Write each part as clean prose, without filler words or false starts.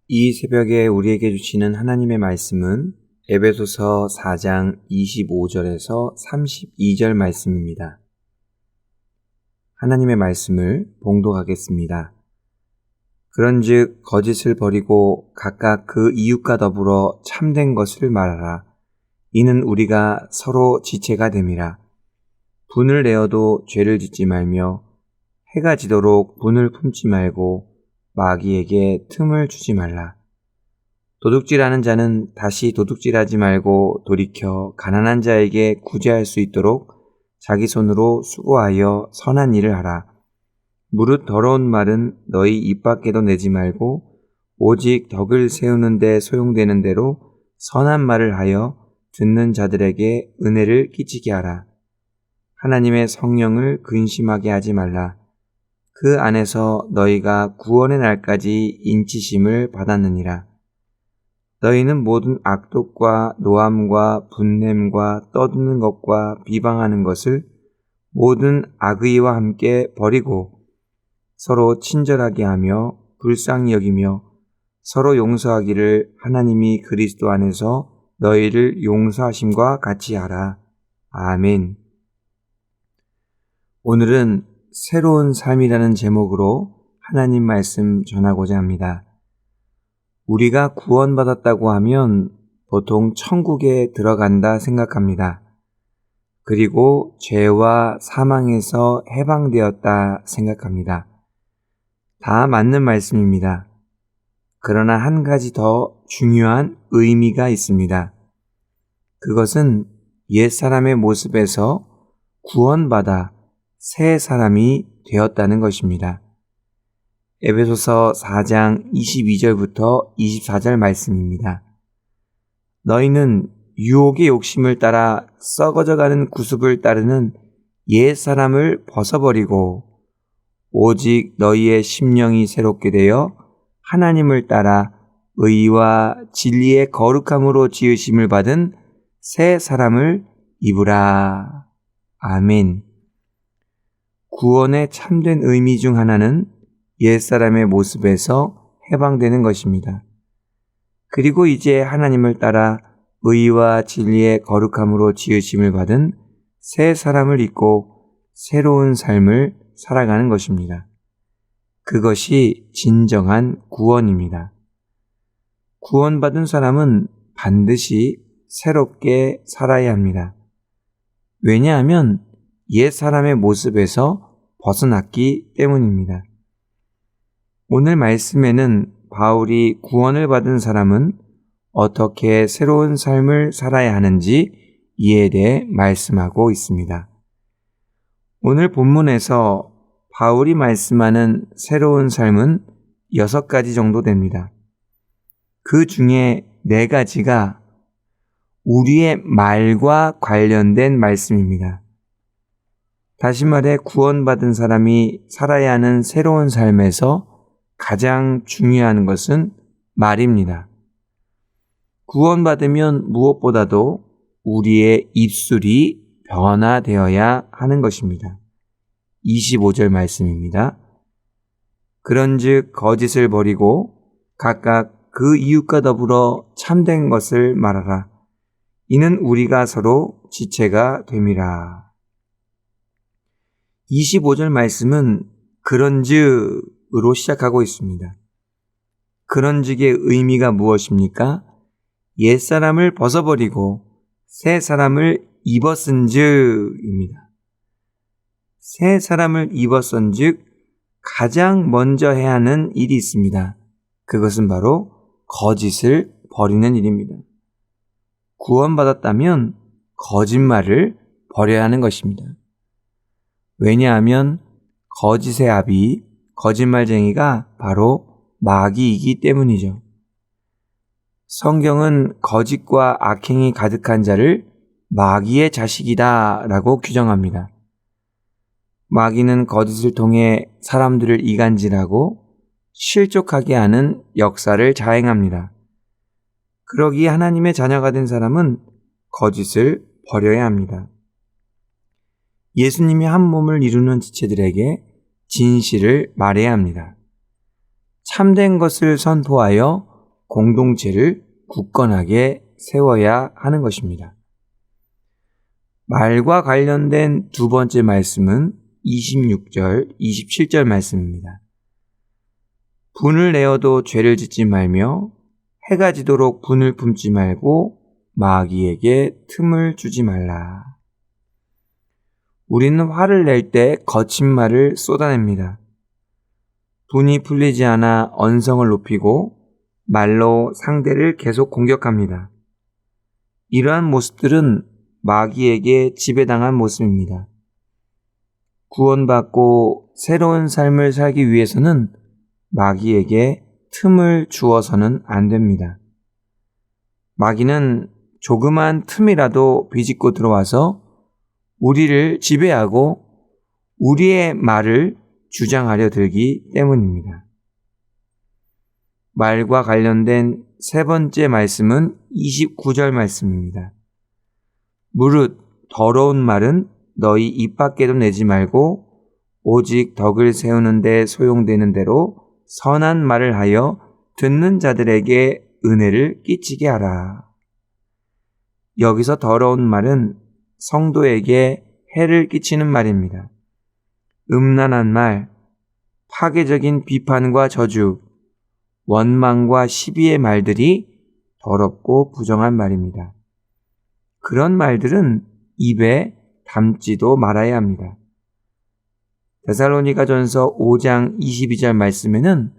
이 새벽에 우리에게 주시는 하나님의 말씀은 에베소서 4장 25절에서 32절 말씀입니다. 하나님의 말씀을 봉독하겠습니다. 그런즉 거짓을 버리고 각각 그 이웃과 더불어 참된 것을 말하라. 이는 우리가 서로 지체가 됨이라. 분을 내어도 죄를 짓지 말며 해가 지도록 분을 품지 말고 마귀에게 틈을 주지 말라. 도둑질하는 자는 다시 도둑질하지 말고 돌이켜 가난한 자에게 구제할 수 있도록 자기 손으로 수고하여 선한 일을 하라. 무릇 더러운 말은 너희 입 밖에도 내지 말고 오직 덕을 세우는 데 소용되는 대로 선한 말을 하여 듣는 자들에게 은혜를 끼치게 하라. 하나님의 성령을 근심하게 하지 말라. 그 안에서 너희가 구원의 날까지 인치심을 받았느니라. 너희는 모든 악독과 노함과 분냄과 떠드는 것과 비방하는 것을 모든 악의와 함께 버리고 서로 친절하게 하며 불쌍히 여기며 서로 용서하기를 하나님이 그리스도 안에서 너희를 용서하심과 같이 하라. 아멘. 오늘은 새로운 삶이라는 제목으로 하나님 말씀 전하고자 합니다. 우리가 구원받았다고 하면 보통 천국에 들어간다 생각합니다. 그리고 죄와 사망에서 해방되었다 생각합니다. 다 맞는 말씀입니다. 그러나 한 가지 더 중요한 의미가 있습니다. 그것은 옛사람의 모습에서 구원받아 새 사람이 되었다는 것입니다. 에베소서 4장 22절부터 24절 말씀입니다. 너희는 유혹의 욕심을 따라 썩어져가는 구습을 따르는 옛사람을 벗어버리고 오직 너희의 심령이 새롭게 되어 하나님을 따라 의와 진리의 거룩함으로 지으심을 받은 새 사람을 입으라. 아멘. 구원의 참된 의미 중 하나는 옛사람의 모습에서 해방되는 것입니다. 그리고 이제 하나님을 따라 의와 진리의 거룩함으로 지으심을 받은 새 사람을 입고 새로운 삶을 살아가는 것입니다. 그것이 진정한 구원입니다. 구원받은 사람은 반드시 새롭게 살아야 합니다. 왜냐하면 옛 사람의 모습에서 벗어났기 때문입니다. 오늘 말씀에는 바울이 구원을 받은 사람은 어떻게 새로운 삶을 살아야 하는지 이에 대해 말씀하고 있습니다. 오늘 본문에서 바울이 말씀하는 새로운 삶은 6가지 정도 됩니다. 그 중에 4가지가 우리의 말과 관련된 말씀입니다. 다시 말해 구원받은 사람이 살아야 하는 새로운 삶에서 가장 중요한 것은 말입니다. 구원받으면 무엇보다도 우리의 입술이 변화되어야 하는 것입니다. 25절 말씀입니다. 그런즉 거짓을 버리고 각각 그 이웃과 더불어 참된 것을 말하라. 이는 우리가 서로 지체가 됨이라. 25절 말씀은 그런즉으로 시작하고 있습니다. 그런즉의 의미가 무엇입니까? 옛사람을 벗어버리고 새 사람을 입었은즉입니다. 새 사람을 입었은즉 가장 먼저 해야 하는 일이 있습니다. 그것은 바로 거짓을 버리는 일입니다. 구원받았다면 거짓말을 버려야 하는 것입니다. 왜냐하면 거짓의 아비, 거짓말쟁이가 바로 마귀이기 때문이죠. 성경은 거짓과 악행이 가득한 자를 마귀의 자식이다 라고 규정합니다. 마귀는 거짓을 통해 사람들을 이간질하고 실족하게 하는 역사를 자행합니다. 그러기에 하나님의 자녀가 된 사람은 거짓을 버려야 합니다. 예수님이 한 몸을 이루는 지체들에게 진실을 말해야 합니다. 참된 것을 선포하여 공동체를 굳건하게 세워야 하는 것입니다. 말과 관련된 두 번째 말씀은 26절, 27절 말씀입니다. 분을 내어도 죄를 짓지 말며 해가 지도록 분을 품지 말고 마귀에게 틈을 주지 말라. 우리는 화를 낼 때 거친 말을 쏟아냅니다. 분이 풀리지 않아 언성을 높이고 말로 상대를 계속 공격합니다. 이러한 모습들은 마귀에게 지배당한 모습입니다. 구원받고 새로운 삶을 살기 위해서는 마귀에게 틈을 주어서는 안 됩니다. 마귀는 조그만 틈이라도 비집고 들어와서 우리를 지배하고 우리의 말을 주장하려 들기 때문입니다. 말과 관련된 세 번째 말씀은 29절 말씀입니다. 무릇 더러운 말은 너희 입 밖에도 내지 말고 오직 덕을 세우는 데 소용되는 대로 선한 말을 하여 듣는 자들에게 은혜를 끼치게 하라. 여기서 더러운 말은 성도에게 해를 끼치는 말입니다. 음란한 말, 파괴적인 비판과 저주, 원망과 시비의 말들이 더럽고 부정한 말입니다. 그런 말들은 입에 담지도 말아야 합니다. 데살로니가전서 5장 22절 말씀에는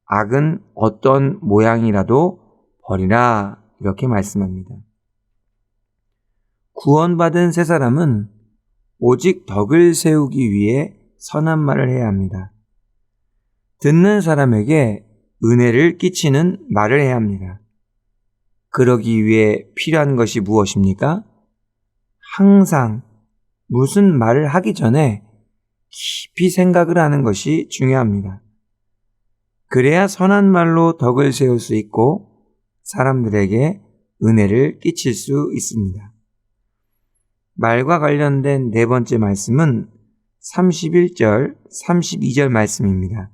악은 어떤 모양이라도 버리라 이렇게 말씀합니다. 구원받은 새 사람은 오직 덕을 세우기 위해 선한 말을 해야 합니다. 듣는 사람에게 은혜를 끼치는 말을 해야 합니다. 그러기 위해 필요한 것이 무엇입니까? 항상 무슨 말을 하기 전에 깊이 생각을 하는 것이 중요합니다. 그래야 선한 말로 덕을 세울 수 있고 사람들에게 은혜를 끼칠 수 있습니다. 말과 관련된 네 번째 말씀은 31절, 32절 말씀입니다.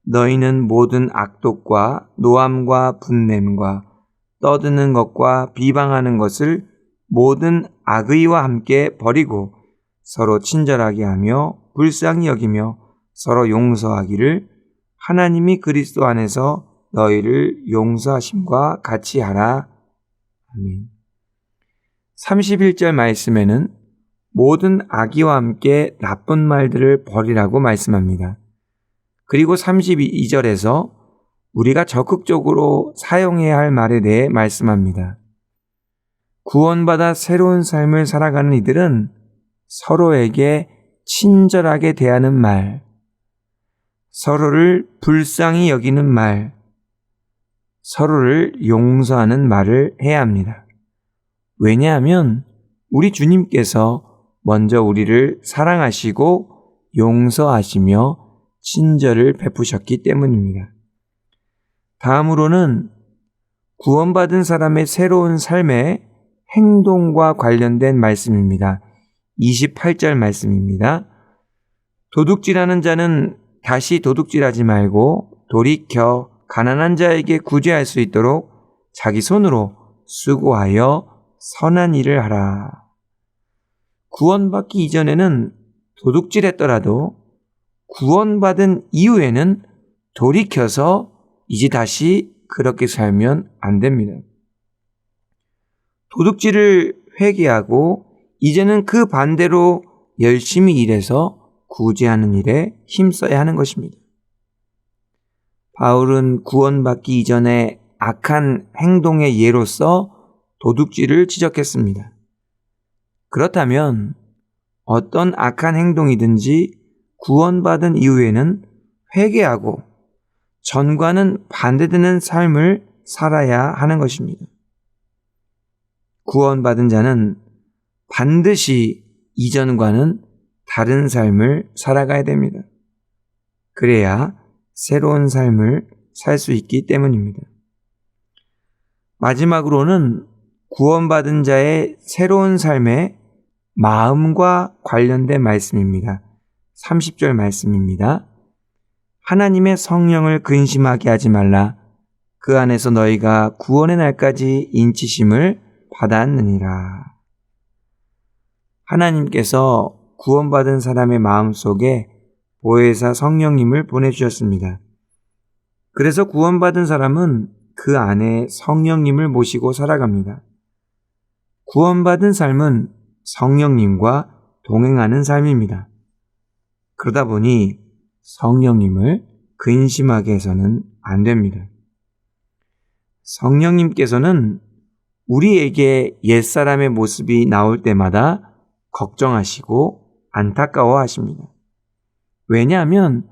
너희는 모든 악독과 노함과 분냄과 떠드는 것과 비방하는 것을 모든 악의와 함께 버리고 서로 친절하게 하며 불쌍히 여기며 서로 용서하기를 하나님이 그리스도 안에서 너희를 용서하심과 같이 하라. 아멘. 31절 말씀에는 모든 악의와 함께 나쁜 말들을 버리라고 말씀합니다. 그리고 32절에서 우리가 적극적으로 사용해야 할 말에 대해 말씀합니다. 구원받아 새로운 삶을 살아가는 이들은 서로에게 친절하게 대하는 말, 서로를 불쌍히 여기는 말, 서로를 용서하는 말을 해야 합니다. 왜냐하면 우리 주님께서 먼저 우리를 사랑하시고 용서하시며 친절을 베푸셨기 때문입니다. 다음으로는 구원받은 사람의 새로운 삶의 행동과 관련된 말씀입니다. 28절 말씀입니다. 도둑질하는 자는 다시 도둑질하지 말고 돌이켜 가난한 자에게 구제할 수 있도록 자기 손으로 수고하여 선한 일을 하라. 구원받기 이전에는 도둑질했더라도 구원받은 이후에는 돌이켜서 이제 다시 그렇게 살면 안 됩니다. 도둑질을 회개하고 이제는 그 반대로 열심히 일해서 구제하는 일에 힘써야 하는 것입니다. 바울은 구원받기 이전에 악한 행동의 예로서 도둑질을 지적했습니다. 그렇다면 어떤 악한 행동이든지 구원받은 이후에는 회개하고 전과는 반대되는 삶을 살아야 하는 것입니다. 구원받은 자는 반드시 이전과는 다른 삶을 살아가야 됩니다. 그래야 새로운 삶을 살 수 있기 때문입니다. 마지막으로는 구원받은 자의 새로운 삶의 마음과 관련된 말씀입니다. 30절 말씀입니다. 하나님의 성령을 근심하게 하지 말라. 그 안에서 너희가 구원의 날까지 인치심을 받았느니라. 하나님께서 구원받은 사람의 마음속에 보혜사 성령님을 보내주셨습니다. 그래서 구원받은 사람은 그 안에 성령님을 모시고 살아갑니다. 구원받은 삶은 성령님과 동행하는 삶입니다. 그러다 보니 성령님을 근심하게 해서는 안 됩니다. 성령님께서는 우리에게 옛사람의 모습이 나올 때마다 걱정하시고 안타까워 하십니다. 왜냐하면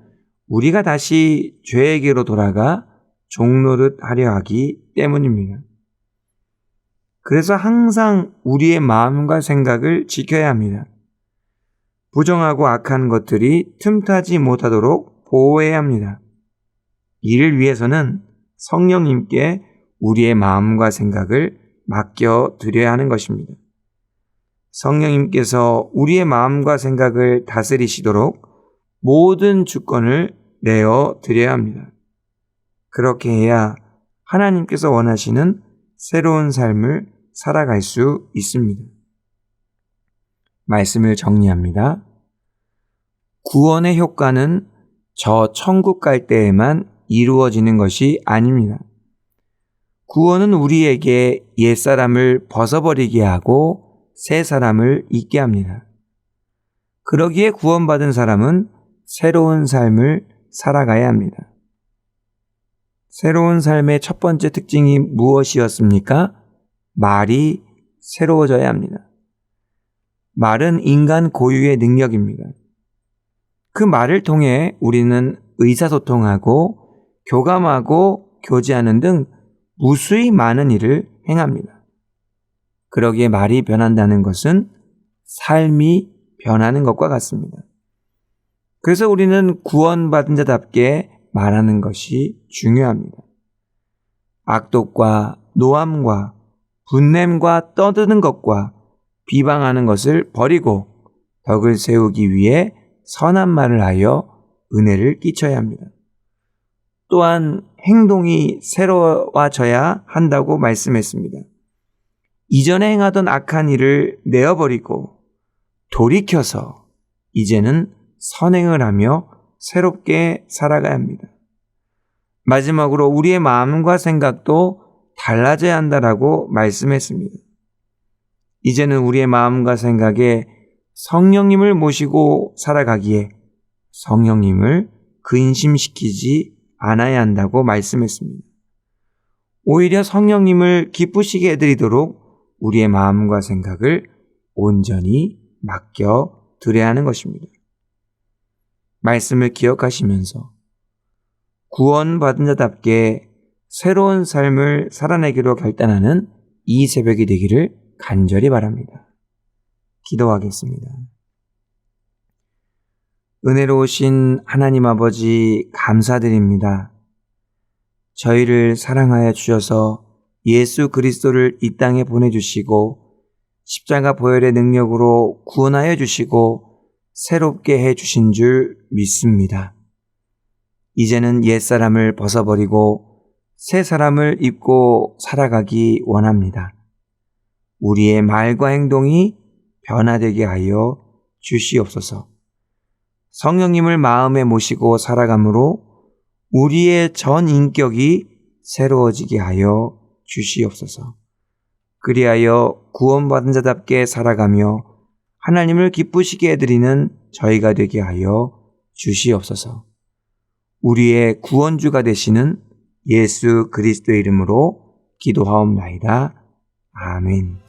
우리가 다시 죄에게로 돌아가 종노릇 하려 하기 때문입니다. 그래서 항상 우리의 마음과 생각을 지켜야 합니다. 부정하고 악한 것들이 틈타지 못하도록 보호해야 합니다. 이를 위해서는 성령님께 우리의 마음과 생각을 맡겨드려야 하는 것입니다. 성령님께서 우리의 마음과 생각을 다스리시도록 모든 주권을 내어드려야 합니다. 그렇게 해야 하나님께서 원하시는 새로운 삶을 살아갈 수 있습니다. 말씀을 정리합니다. 구원의 효과는 저 천국 갈 때에만 이루어지는 것이 아닙니다. 구원은 우리에게 옛사람을 벗어버리게 하고 새 사람을 있게 합니다. 그러기에 구원받은 사람은 새로운 삶을 살아가야 합니다. 새로운 삶의 첫 번째 특징이 무엇이었습니까? 말이 새로워져야 합니다. 말은 인간 고유의 능력입니다. 그 말을 통해 우리는 의사소통하고 교감하고 교제하는 등 무수히 많은 일을 행합니다. 그러기에 말이 변한다는 것은 삶이 변하는 것과 같습니다. 그래서 우리는 구원받은 자답게 말하는 것이 중요합니다. 악독과 노함과 분냄과 떠드는 것과 비방하는 것을 버리고 덕을 세우기 위해 선한 말을 하여 은혜를 끼쳐야 합니다. 또한 행동이 새로워져야 한다고 말씀했습니다. 이전에 행하던 악한 일을 내어버리고 돌이켜서 이제는 선행을 하며 새롭게 살아가야 합니다. 마지막으로 우리의 마음과 생각도 달라져야 한다라고 말씀했습니다. 이제는 우리의 마음과 생각에 성령님을 모시고 살아가기에 성령님을 근심시키지 않아야 한다고 말씀했습니다. 오히려 성령님을 기쁘시게 해드리도록 우리의 마음과 생각을 온전히 맡겨드려야 하는 것입니다. 말씀을 기억하시면서 구원받은 자답게 새로운 삶을 살아내기로 결단하는 이 새벽이 되기를 간절히 바랍니다. 기도하겠습니다. 은혜로우신 하나님 아버지 감사드립니다. 저희를 사랑하여 주셔서 예수 그리스도를 이 땅에 보내주시고 십자가 보혈의 능력으로 구원하여 주시고 새롭게 해주신 줄 믿습니다. 이제는 옛사람을 벗어버리고 새 사람을 입고 살아가기 원합니다. 우리의 말과 행동이 변화되게 하여 주시옵소서. 성령님을 마음에 모시고 살아감으로 우리의 전 인격이 새로워지게 하여 주시옵소서. 그리하여 구원받은 자답게 살아가며 하나님을 기쁘시게 해드리는 저희가 되게 하여 주시옵소서. 우리의 구원주가 되시는 예수 그리스도의 이름으로 기도하옵나이다. 아멘.